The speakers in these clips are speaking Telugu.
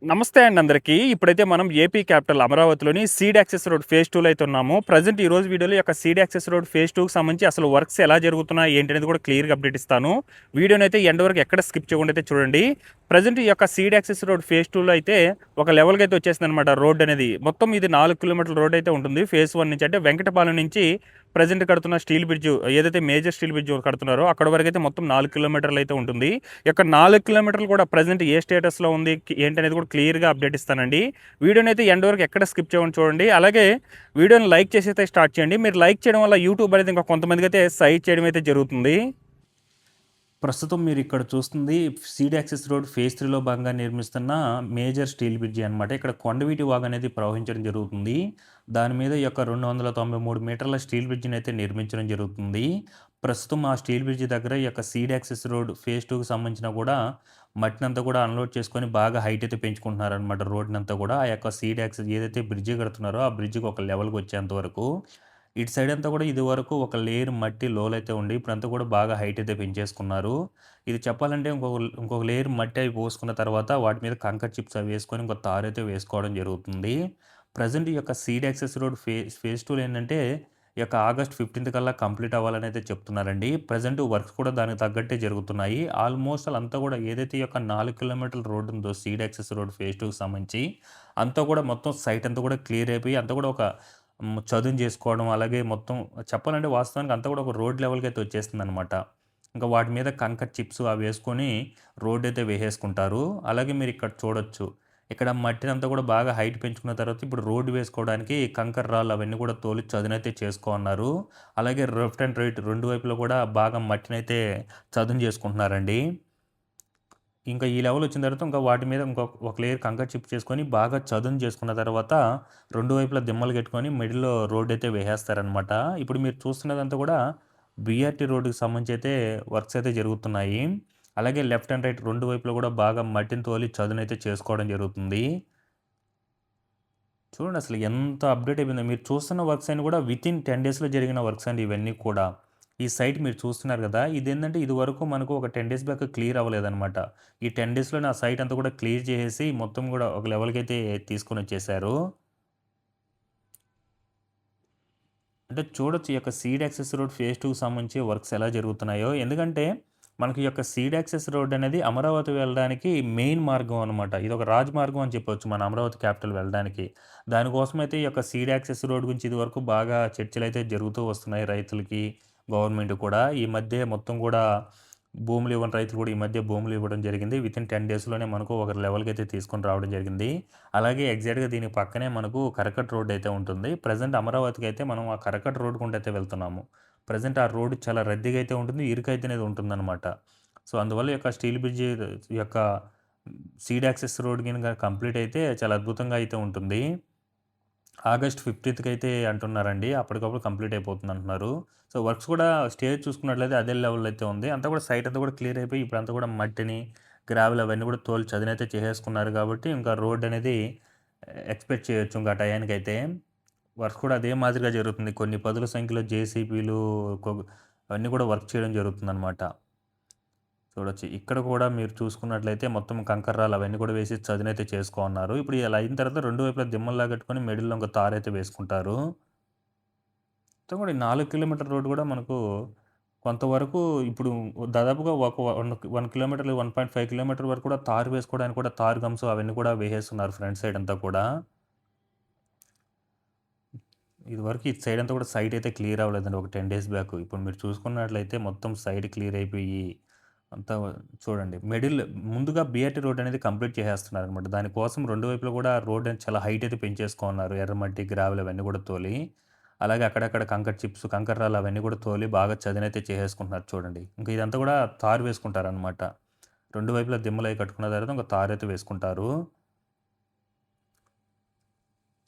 నమస్తే అండి అందరికీ. ఇప్పుడైతే మనం ఏపీ క్యాపిటల్ అమరావతిలోని సీడ్ యాక్సెస్ రోడ్ ఫేజ్ 2లో అయితే ఉన్నాము. ప్రెజెంట్ ఈ రోజు వీడియోలో ఈ యొక్క సీడ్ యాక్సెస్ రోడ్ ఫేజ్ 2కి సంబంధించి అసలు వర్క్స్ ఎలా జరుగుతున్నాయి ఏంటి అనేది కూడా క్లియర్‌గా అప్డేట్ ఇస్తాను. వీడియోని అయితే ఎండ్ వరకు ఎక్కడ స్కిప్ చేయకుండా అయితే చూడండి. ప్రెజెంట్ ఈ యొక్క సీడ్ యాక్సెస్ రోడ్ ఫేజ్ 2లో అయితే ఒక లెవెల్‌కి అయితే వచ్చేసిందనమాట రోడ్ అనేది. మొత్తం ఇది 4 కిలోమీటర్ల రోడ్ అయితే ఉంటుంది. ఫేజ్ 1 నుంచి అంటే వెంకటపాలెం నుంచి ప్రెజెంట్ కడుతున్న స్టీల్ బ్రిడ్జ్ ఏదైతే మేజర్ స్టీల్ బ్రిడ్జ్ కడుతున్నారో అక్కడ వరకు అయితే మొత్తం 4 కిలోమీటర్లు అయితే ఉంటుంది. ఈ యొక్క 4 కిలోమీటర్లు కూడా ప్రెజెంట్ ఏ స్టేటస్‌లో ఉంది ఏంటనేది కూడా క్లియర్‌గా అప్డేట్ ఇస్తానండి. వీడియోని అయితే ఎండ్ వరకు ఎక్కడ స్కిప్ చేయకుండా చూడండి. అలాగే వీడియోని లైక్ చేసి అయితే స్టార్ట్ చేయండి. మీరు లైక్ చేయడం వల్ల యూట్యూబ్ అనేది ఇంకా కొంతమందికి అయితే సైట్ చేయడం అయితే జరుగుతుంది. ప్రస్తుతం మీరు ఇక్కడ చూస్తుంది సీడ్ యాక్సెస్ రోడ్ ఫేజ్ 3లో భాగంగా నిర్మిస్తున్న మేజర్ స్టీల్ బ్రిడ్జి అనమాట. ఇక్కడ కొండవీటి వాగు అనేది ప్రవహించడం జరుగుతుంది. దాని మీద ఈ యొక్క 293 మీటర్ల స్టీల్ బ్రిడ్జిని అయితే నిర్మించడం జరుగుతుంది. ప్రస్తుతం ఆ స్టీల్ బ్రిడ్జి దగ్గర ఈ యొక్క సీడ్ యాక్సెస్ రోడ్ ఫేజ్ 2కి సంబంధించిన కూడా మట్టినంతా కూడా అన్లోడ్ చేసుకొని బాగా హైట్ అయితే పెంచుకుంటున్నారనమాట రోడ్నంతా కూడా. ఆ యొక్క సీడ్ యాక్సెస్ ఏదైతే బ్రిడ్జి కడుతున్నారో ఆ బ్రిడ్జికి ఒక లెవెల్‌కి వచ్చేంత వరకు. ఇటు సైడ్ అంతా కూడా ఇదివరకు ఒక లేయర్ మట్టి లోలైతే ఉండి ఇప్పుడంతా కూడా బాగా హైట్ అయితే పెంచేసుకున్నారు. ఇది చెప్పాలంటే ఇంకొక లేయర్ మట్టి అవి పోసుకున్న తర్వాత వాటి మీద కంకర చిప్స్ అవి వేసుకొని ఇంకో తారైతే వేసుకోవడం జరుగుతుంది. ప్రెజెంట్ ఈ యొక్క సీడ్ యాక్సెస్ రోడ్ ఫేజ్ 2లో ఏంటంటే ఈ యొక్క ఆగస్ట్ 15థ్ కల్లా కంప్లీట్ అవ్వాలని అయితే చెప్తున్నారండి. ప్రెజెంట్ వర్క్స్ కూడా దానికి తగ్గట్టే జరుగుతున్నాయి. ఆల్మోస్ట్ అంతా కూడా ఏదైతే ఈ యొక్క 4 కిలోమీటర్ల రోడ్ ఉందో సీడ్ యాక్సెస్ రోడ్ ఫేజ్ 2కి సంబంధించి అంతా కూడా మొత్తం సైట్ అంతా కూడా క్లియర్ అయిపోయి అంతా కూడా ఒక చదును చేసుకోవడం, అలాగే మొత్తం చెప్పాలంటే వాస్తవానికి అంతా కూడా ఒక రోడ్ లెవెల్‌కి అయితే వచ్చేస్తుందనమాట. ఇంకా వాటి మీద కంకర చిప్స్ అవి వేసుకొని రోడ్ అయితే వేసేసుకుంటారు. అలాగే మీరు ఇక్కడ చూడొచ్చు. ఇక్కడ మట్టినంతా కూడా బాగా హైట్ పెంచుకున్న తర్వాత ఇప్పుడు రోడ్ వేసుకోవడానికి కంకర రాళ్ళు అవన్నీ కూడా తోలి చదునైతే చేసుకోన్నారు. అలాగే లెఫ్ట్ అండ్ రైట్ 2 వైపులా కూడా బాగా మట్టినైతే చదును చేసుకుంటున్నారండి. ఇంకా ఈ లెవెల్ వచ్చిన తర్వాత ఇంకా వాటి మీద ఒక లేయర్ కంకర చిప్ చేసుకొని బాగా చదును చేసుకున్న తర్వాత 2 వైపులా దిమ్మలు కట్టుకొని మిడిల్‌లో రోడ్ అయితే వేసేస్తారనమాట. ఇప్పుడు మీరు చూస్తున్నదంతా కూడా బీఆర్‌టీ రోడ్డుకి సంబంధించి అయితే వర్క్స్ అయితే జరుగుతున్నాయి. అలాగే లెఫ్ట్ అండ్ రైట్ 2 వైపులా కూడా బాగా మట్టిని తోలి చదునైతే చేసుకోవడం జరుగుతుంది. చూడండి అసలు ఎంత అప్డేట్ అయిపోయిందో. మీరు చూస్తున్న వర్క్స్ అన్నీ కూడా వితిన్ 10 డేస్‌లో జరిగిన వర్క్స్ అండి ఇవన్నీ కూడా. ఈ సైట్ మీరు చూస్తున్నారు గదా! ఇదేంటంటే ఇదివరకు మనకు ఒక 10 డేస్ బ్యాక్ క్లియర్ అవ్వలేదనమాట. ఈ 10 డేస్‌లోనే ఆ సైట్ అంతా కూడా క్లియర్ చేసేసి మొత్తం గూడా ఒక లెవెల్‌కైతే తీసుకొనొచ్చేసారు. అంటే చూడొచ్చు ఈ యొక్క సీడ్ యాక్సెస్ రోడ్ ఫేజ్ 2కి సంబంధించి వర్క్స్ ఎలా జరుగుతున్నాయో. ఎందుకంటే మనకి ఈ యొక్క సీడ్ యాక్సెస్ రోడ్ అనేది అమరావతి వెళ్ళడానికి మెయిన్ మార్గం అనమాట. ఇదొక రాజమార్గం అని చెప్పొచ్చు మన అమరావతి క్యాపిటల్ వెళ్ళడానికి. దానికోసమైతే ఈ యొక్క సీడ్ యాక్సెస్ రోడ్ గురించి ఇదివరకు బాగా చర్చలైతే జరుగుతూ వస్తున్నాయి రైతులకి, గవర్నమెంట్ కూడా. ఈ మధ్య మొత్తం కూడా భూములు ఇవ్వని రైతులు కూడా ఈ మధ్య భూములు ఇవ్వడం జరిగింది. వితిన్ 10 డేస్‌లోనే మనకు ఒక లెవెల్‌కి అయితే తీసుకొని రావడం జరిగింది. అలాగే ఎగ్జాక్ట్‌గా దీనికి పక్కనే మనకు కరకట్ట రోడ్ అయితే ఉంటుంది. ప్రెజెంట్ అమరావతికి అయితే మనం ఆ కరకట్ట రోడ్ గుండా అయితే వెళ్తున్నాము. ప్రెజెంట్ ఆ రోడ్ చాలా రద్దీగా అయితే ఉంటుంది. ఇరుకైతే అనేది ఉంటుందన్నమాట. సో, అందువల్ల ఈ యొక్క స్టీల్ బ్రిడ్జ్ ఈ యొక్క సీడ్ యాక్సెస్ రోడ్ గినక కంప్లీట్ అయితే చాలా అద్భుతంగా అయితే ఉంటుంది. ఆగస్ట్ 15థ్‌కి అయితే అంటున్నారండి. అప్పటికప్పుడు కంప్లీట్ అయిపోతుందంటున్నారు. సో, వర్క్స్ కూడా స్టేజ్ చూసుకున్నట్లయితే అదే లెవెల్‌లో అయితే ఉంది. అంతా కూడా సైట్ అంతా కూడా క్లియర్ అయిపోయి ఇప్పుడంతా కూడా మట్టిని, గ్రావెల్ అవన్నీ కూడా తోలి చదునైతే చేసేసుకున్నారు కాబట్టి ఇంకా రోడ్ అనేది ఎక్స్‌పెక్ట్ చేయొచ్చు ఇంకా ఆ టయానికైతే. వర్క్ కూడా అదే మాదిరిగా జరుగుతుంది. కొన్ని పదుల సంఖ్యలో జేసీబీలు కొ అవన్నీ కూడా వర్క్ చేయడం జరుగుతుందనమాట. చూడొచ్చు. ఇక్కడ కూడా మీరు చూసుకున్నట్లయితే మొత్తం కంకర రాళ్ళు అవన్నీ కూడా వేసి చదునైతే చేసుకోన్నారు. ఇప్పుడు ఇలా అయిన తర్వాత 2 వైపులా దిమ్మల్లా కట్టుకొని మిడిల్‌లో ఇంకో తారైతే వేసుకుంటారు. మొత్తం కూడా ఈ 4 కిలోమీటర్ రోడ్ కూడా మనకు కొంతవరకు ఇప్పుడు దాదాపుగా ఒక 1 కిలోమీటర్, 1.5 కిలోమీటర్ వరకు కూడా తారు వేసుకోవడానికి కూడా తారు గమ్స్ అవన్నీ కూడా వేసేస్తున్నారు ఫ్రంట్ సైడ్ అంతా కూడా. ఇదివరకు ఇటు సైడ్ అంతా కూడా సైట్ అయితే క్లియర్ అవ్వలేదండి ఒక 10 డేస్ బ్యాక్. ఇప్పుడు మీరు చూసుకున్నట్లయితే మొత్తం సైడ్ క్లియర్ అయిపోయి అంతా చూడండి. ముందుగా బీఆర్‌టీ రోడ్ అనేది కంప్లీట్ చేసేస్తున్నారనమాట. దానికోసం 2 వైపులా కూడా రోడ్ అనేది చాలా హైట్ అయితే పెంచేసుకున్నారు. ఎర్రమట్టి, గ్రావెల్ అవన్నీ కూడా తోలి. అలాగే అక్కడక్కడ కంకర చిప్స్, కంకర రాళ్ళు అవన్నీ కూడా తోలి బాగా చదునైతే చేసేసుకుంటున్నారు చూడండి. ఇంక ఇదంతా కూడా తారు వేసుకుంటారనమాట. 2 వైపులా దిమ్మలయి కట్టుకున్న తర్వాత ఇంక తారైతే వేసుకుంటారు.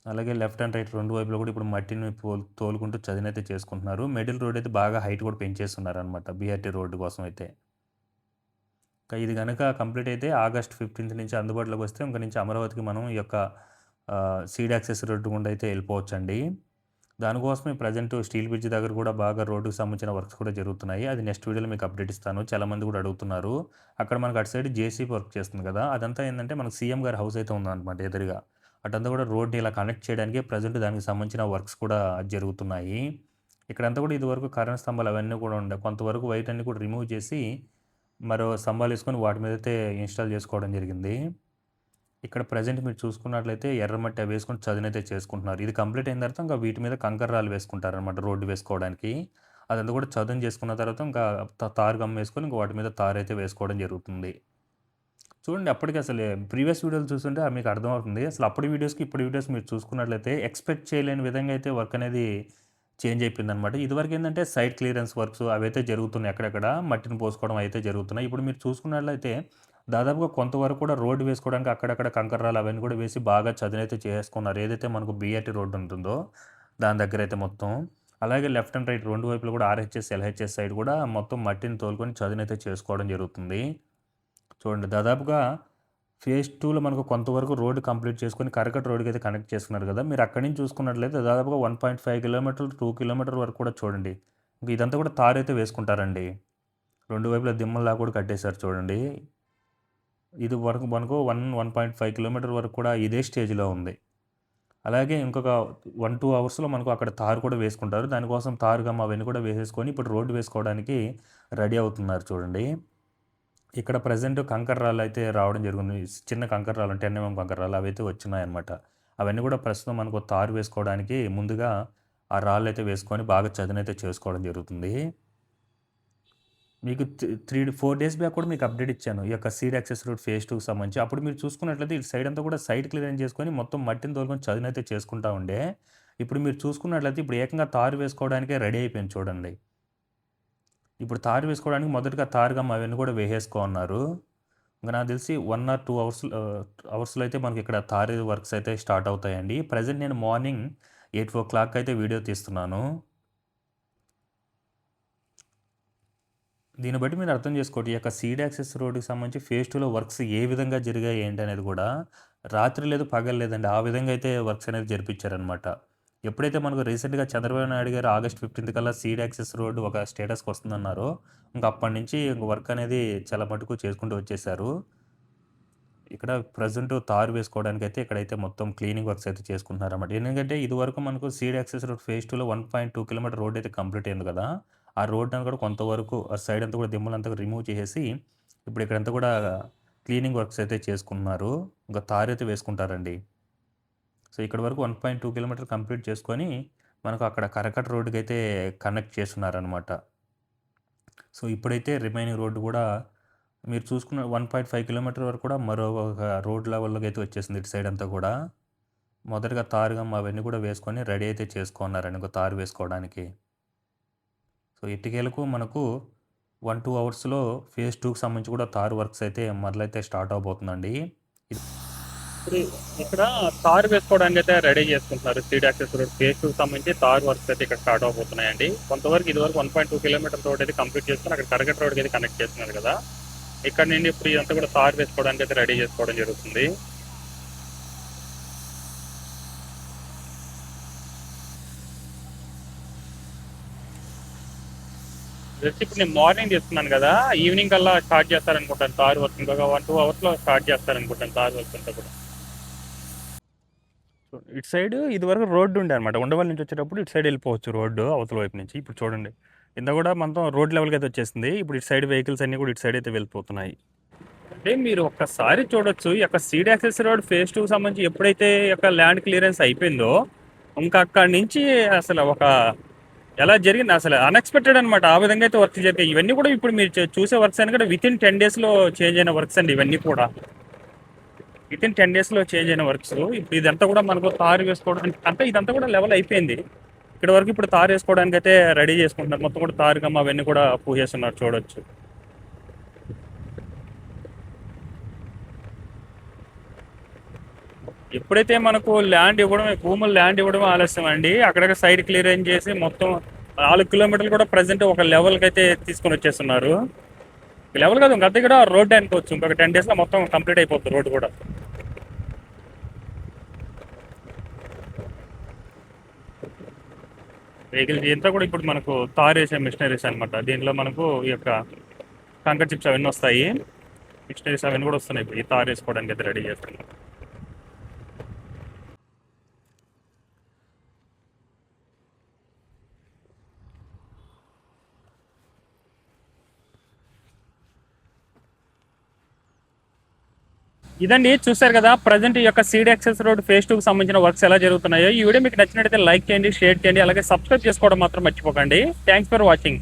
అలాగే లెఫ్ట్ అండ్ రైట్ 2 వైపులా కూడా ఇప్పుడు మట్టిని తోలుకుంటూ చదునైతే చేసుకుంటున్నారు. మిడిల్ రోడ్ అయితే బాగా హైట్ కూడా పెంచేస్తున్నారనమాట బీఆర్‌టీ రోడ్డు కోసం అయితే. ఇది గనక కంప్లీట్ అయితే ఆగస్ట్ 15థ్ నుంచి అందుబాటులోకి వస్తే ఇంక నుంచి అమరావతికి మనం ఈ యొక్క సీడ్ యాక్సెస్ రోడ్డు గుండా అయితే వెళ్ళిపోవచ్చండి. దానికోసమే ప్రజెంట్ స్టీల్ బ్రిడ్జ్ దగ్గర కూడా బాగా రోడ్డుకి సంబంధించిన వర్క్స్ కూడా జరుగుతున్నాయి. అది నెక్స్ట్ వీడియోలో మీకు అప్డేట్ ఇస్తాను. చాలామంది కూడా అడుగుతున్నారు. అక్కడ మనకు అటు సైడ్ జేసీబీ వర్క్ చేస్తుంది కదా! అదంతా ఏందంటే మనకు సీఎం గారి హౌస్ అయితే ఉందన్నమాట ఎదురుగా. అటంతా కూడా రోడ్‌ని ఇలా కనెక్ట్ చేయడానికి ప్రజెంట్ దానికి సంబంధించిన వర్క్స్ కూడా జరుగుతున్నాయి. ఇక్కడంతా కూడా ఇదివరకు కరెంట్ స్తంభాలు అవన్నీ కూడా ఉండే. కొంతవరకు వైట్ అన్నీ కూడా రిమూవ్ చేసి మరో స్తంభాలేసుకొని వాటి మీదైతే ఇన్‌స్టాల్ చేసుకోవడం జరిగింది. ఇక్కడ ప్రెజెంట్ మీరు చూసుకున్నట్లయితే ఎర్రమట్టి అవి వేసుకొని చదునైతే చేసుకుంటున్నారు. ఇది కంప్లీట్ అయిన తర్వాత ఇంకా వీటి మీద కంకర రాళ్ళు వేసుకుంటారనమాట రోడ్డు వేసుకోవడానికి. అదంతా కూడా చదును చేసుకున్న తర్వాత ఇంకా తారు గమ్ వేసుకొని ఇంక వాటి మీద తారైతే వేసుకోవడం జరుగుతుంది. చూడండి అప్పటికి అసలు ప్రీవియస్ వీడియోలు చూస్తుంటే మీకు అర్థమవుతుంది. అసలు అప్పటి వీడియోస్‌కి ఇప్పటి వీడియోస్ మీరు చూసుకున్నట్లయితే ఎక్స్‌పెక్ట్ చేయలేని విధంగా అయితే వర్క్ అనేది చేంజ్ అయిపోయిందనమాట. ఇదివరకు ఏందంటే సైడ్ క్లియరెన్స్ వర్క్స్ అవైతే జరుగుతున్నాయి అక్కడక్కడ. మట్టిని పోసుకోవడం అయితే జరుగుతున్నాయి. ఇప్పుడు మీరు చూసుకున్నట్లయితే దాదాపుగా కొంతవరకు కూడా రోడ్డు వేసుకోవడానికి అక్కడక్కడ కంకర్రాలు అవన్నీ కూడా వేసి బాగా చదునైతే చేసుకున్నారు. ఏదైతే మనకు బీఆర్టీ రోడ్డు ఉంటుందో దాని దగ్గరైతే మొత్తం. అలాగే లెఫ్ట్ అండ్ రైట్ 2 వైపులు కూడా ఆర్‌హెచ్‌ఎస్, ఎల్‌హెచ్‌ఎస్ సైడ్ కూడా మొత్తం మట్టిని తోలుకొని చదునైతే చేసుకోవడం జరుగుతుంది. చూడండి దాదాపుగా ఫేజ్ 2లో మనకు కొంతవరకు రోడ్డు కంప్లీట్ చేసుకొని కరకట్ట రోడ్డుకి అయితే కనెక్ట్ చేసుకున్నారు కదా! మీరు అక్కడి నుంచి చూసుకున్నట్లయితే దాదాపుగా 1.5 కిలోమీటర్లు, 2 కిలోమీటర్ వరకు కూడా చూడండి. ఇంక ఇదంతా కూడా తారైతే వేసుకుంటారండి. 2 వైపులా దిమ్మల్లా కూడా కట్టేశారు చూడండి. ఇది వరకు మనకు 1.5 కిలోమీటర్ వరకు కూడా ఇదే స్టేజ్‌లో ఉంది. అలాగే ఇంకొక 1, 2 అవర్స్‌లో మనకు అక్కడ తారు కూడా వేసుకుంటారు. దానికోసం తారు గమ్ అవన్నీ కూడా వేసేసుకొని ఇప్పుడు రోడ్డు వేసుకోవడానికి రెడీ అవుతున్నారు చూడండి. ఇక్కడ ప్రెజెంట్ కంకర రాళ్ళు అయితే రావడం జరిగింది. చిన్న కంకర రాళ్ళు 10 ఎంఎం కంకర రాళ్ళు అవైతే వచ్చినాయన్నమాట. అవన్నీ కూడా ప్రస్తుతం మనకు తారు వేసుకోవడానికి ముందుగా ఆ రాళ్ళైతే వేసుకొని బాగా చదునైతే చేసుకోవడం జరుగుతుంది. మీకు 4 డేస్ బ్యాక్ కూడా మీకు అప్డేట్ ఇచ్చాను. ఈ యొక్క సీడ్ యాక్సెస్ రోడ్ ఫేజ్ 2కి సంబంధించి. అప్పుడు మీరు చూసుకున్నట్లయితే ఇటు సైడ్ అంతా కూడా సైడ్ క్లియరెన్స్ చేసుకొని మొత్తం మట్టిని తోలుకొని చదునైతే చేసుకుంటా ఉండే. ఇప్పుడు మీరు చూసుకున్నట్లయితే ఇప్పుడు ఏకంగా తారు వేసుకోవడానికే రెడీ అయిపోయింది చూడండి. ఇప్పుడు తారు వేసుకోవడానికి మొదటగా తారు గమ్ అవన్నీ కూడా వేసేసుకోన్నారు. ఇంక నాకు తెలిసి 1 ఆర్ 2 అవర్స్‌లో అయితే మనకి ఇక్కడ తారు వర్క్స్ అయితే స్టార్ట్ అవుతాయండి. ప్రెజెంట్ నేను మార్నింగ్ 8:00 అయితే వీడియో తీస్తున్నాను. దీన్ని బట్టి మీరు అర్థం చేసుకోండి. ఈ యొక్క సీడ్ యాక్సెస్ రోడ్డుకి సంబంధించి ఫేజ్ 2లో వర్క్స్ ఏ విధంగా జరిగాయి ఏంటి అనేది కూడా రాత్రి లేదు పగలు లేదండి. ఆ విధంగా అయితే వర్క్స్ అనేది జరిపించారనమాట. ఎప్పుడైతే మనకు రీసెంట్‌గా చంద్రబాబు నాయుడు గారు ఆగస్ట్ 15 కల్లా సీడ్ యాక్సెస్ రోడ్డు ఒక స్టేటస్‌కి వస్తుందన్నారో ఇంక అప్పటి నుంచి వర్క్ అనేది చాలా మటుకు చేసుకుంటూ వచ్చేసారు. ఇక్కడ ప్రెజెంట్ తారు వేసుకోవడానికైతే ఇక్కడైతే మొత్తం క్లీనింగ్ వర్క్స్ అయితే చేసుకుంటున్నారన్నమాట. ఎందుకంటే ఇదివరకు మనకు సీడ్ యాక్సెస్ రోడ్ ఫేజ్ 2లో 1.2 కిలోమీటర్ రోడ్ అయితే కంప్లీట్ అయింది కదా! ఆ రోడ్డుని కూడా కొంతవరకు ఆ సైడ్ అంతా కూడా దిమ్మలంతా రిమూవ్ చేసేసి ఇప్పుడు ఇక్కడంతా కూడా క్లీనింగ్ వర్క్స్ అయితే చేసుకుంటున్నారు. ఇంకా తారైతే వేసుకుంటారండి. సో ఇక్కడ వరకు 1.2 కిలోమీటర్ కంప్లీట్ చేసుకొని మనకు అక్కడ కరకట్ట రోడ్డుకి అయితే కనెక్ట్ చేస్తున్నారనమాట. సో ఇప్పుడైతే రిమైనింగ్ రోడ్డు కూడా మీరు చూసుకున్న 1.5 కిలోమీటర్ వరకు కూడా మరో ఒక రోడ్ లెవెల్లోకి అయితే వచ్చేసింది ఇటు సైడ్ అంతా కూడా. మొదటగా తారు గమ్ అవన్నీ కూడా వేసుకొని రెడీ అయితే చేసుకున్నారండి ఇంకో తారు వేసుకోవడానికి. సో ఇటుకేలకు మనకు 1, 2 అవర్స్‌లో ఫేజ్ 2కి సంబంధించి కూడా తారు వర్క్స్ అయితే మొదలైతే స్టార్ట్ అవబోతుందండి. ఇప్పుడు ఇక్కడ తారు వేసుకోవడానికి అయితే రెడీ చేసుకుంటున్నారు. సీడ్ యాక్సెస్ రోడ్ ఫేజ్ 2కి సంబంధించి తారు వర్క్స్ అయితే ఇక్కడ స్టార్ట్ అవబోతున్నాయండి. కొంతవరకు ఇదివరకు 1.2 కిలోమీటర్ రోడ్ అయితే కంప్లీట్ చేసుకొని అక్కడ కరకట్ట రోడ్కి అయితే కనెక్ట్ చేస్తున్నారు కదా! ఇక్కడ నుండి ఇప్పుడు ఇదంతా కూడా తారు వేసుకోవడానికి అయితే రెడీ చేసుకోవడం జరుగుతుంది. జస్ట్ ఇప్పుడు నేను మార్నింగ్ చేస్తున్నాను కదా, ఈవినింగ్ కల్లా స్టార్ట్ చేస్తారనుకుంటాను తారు వర్క్. ఇంకొక 1, 2 అవర్స్లో స్టార్ట్ చేస్తారనుకుంటాను తారు వర్క్ అంతా కూడా. ఇటు సైడ్ ఇది వరకు రోడ్డు ఉండే అనమాట. ఉండవల్లి నుంచి వచ్చేటప్పుడు ఇటు సైడ్ వెళ్ళిపోవచ్చు రోడ్డు అవతల వైపు నుంచి. ఇప్పుడు చూడండి ఇంత కూడా మొత్తం రోడ్ లెవెల్కి అయితే వచ్చేసింది. ఇప్పుడు ఇటు సైడ్ వెహికల్స్ అన్నీ కూడా ఇటు సైడ్ అయితే వెళ్ళిపోతున్నాయి. అంటే మీరు ఒక్కసారి చూడొచ్చు ఈ యొక్క సీడ్ యాక్సెస్ రోడ్ ఫేజ్ 2కి సంబంధించి ఎప్పుడైతే ఈ యొక్క ల్యాండ్ క్లియరెన్స్ అయిపోయిందో ఇంకా అక్కడి నుంచి అసలు ఒక ఎలా జరిగింది అసలు అన్ఎక్స్పెక్టెడ్ అనమాట. ఆ విధంగా అయితే వర్క్స్ జరిగాయి. ఇవన్నీ కూడా ఇప్పుడు మీరు చూసే వర్క్స్ అని కూడా వితిన్ 10 డేస్లో చేంజ్ అయిన వర్క్స్ అండి. ఇవన్నీ కూడా వితిన్ 10 డేస్లో చేంజ్ అయిన వర్క్స్. ఇప్పుడు ఇదంతా కూడా మనకు తారు వేసుకోవడానికి అంటే ఇదంతా కూడా లెవెల్ అయిపోయింది. ఇక్కడ వరకు ఇప్పుడు తారు వేసుకోవడానికి అయితే రెడీ చేసుకుంటున్నారు. మొత్తం కూడా తారు గమ్మ అవన్నీ కూడా పూజేస్తున్నారు చూడొచ్చు. ఎప్పుడైతే మనకు ల్యాండ్ ఇవ్వడం భూములు ల్యాండ్ ఇవ్వడం ఆలస్యం అండి. అక్కడక్కడ సైడ్ క్లియరెన్స్ చేసి మొత్తం 4 కిలోమీటర్లు కూడా ప్రజెంట్ ఒక లెవెల్కి అయితే తీసుకొని వచ్చేస్తున్నారు. లెవెల్ కాదు ఇంకా కూడా రోడ్డు అనుకోవచ్చు. ఇంకొక 10 డేస్లో మొత్తం కంప్లీట్ అయిపోతుంది రోడ్డు కూడా. వెహికల్ ఇంతా కూడా ఇప్పుడు మనకు తార్ వేసే మిషనరీస్ అనమాట. దీనిలో మనకు ఈ యొక్క కంకర్ చిప్స్ అవన్నీ వస్తాయి, మిషనరీస్ అవన్నీ కూడా వస్తున్నాయి. ఇప్పుడు ఈ తార్ వేసుకోవడానికి అయితే రెడీ చేస్తున్నాం. ఇదండి, చూసారు కదా ప్రజెంట్ ఈ యొక్క సీడ్ యాక్సెస్ రోడ్ ఫేజ్ 2 కి సంబంధించిన వర్క్స్ ఎలా జరుగుతున్నాయో. ఈ వీడియో మీకు నచ్చినట్లయితే లైక్ చేయండి, షేర్ చేయండి, అలాగే సబ్స్క్రైబ్ చేసుకోవడం మాత్రం మర్చిపోకండి. Thanks for watching.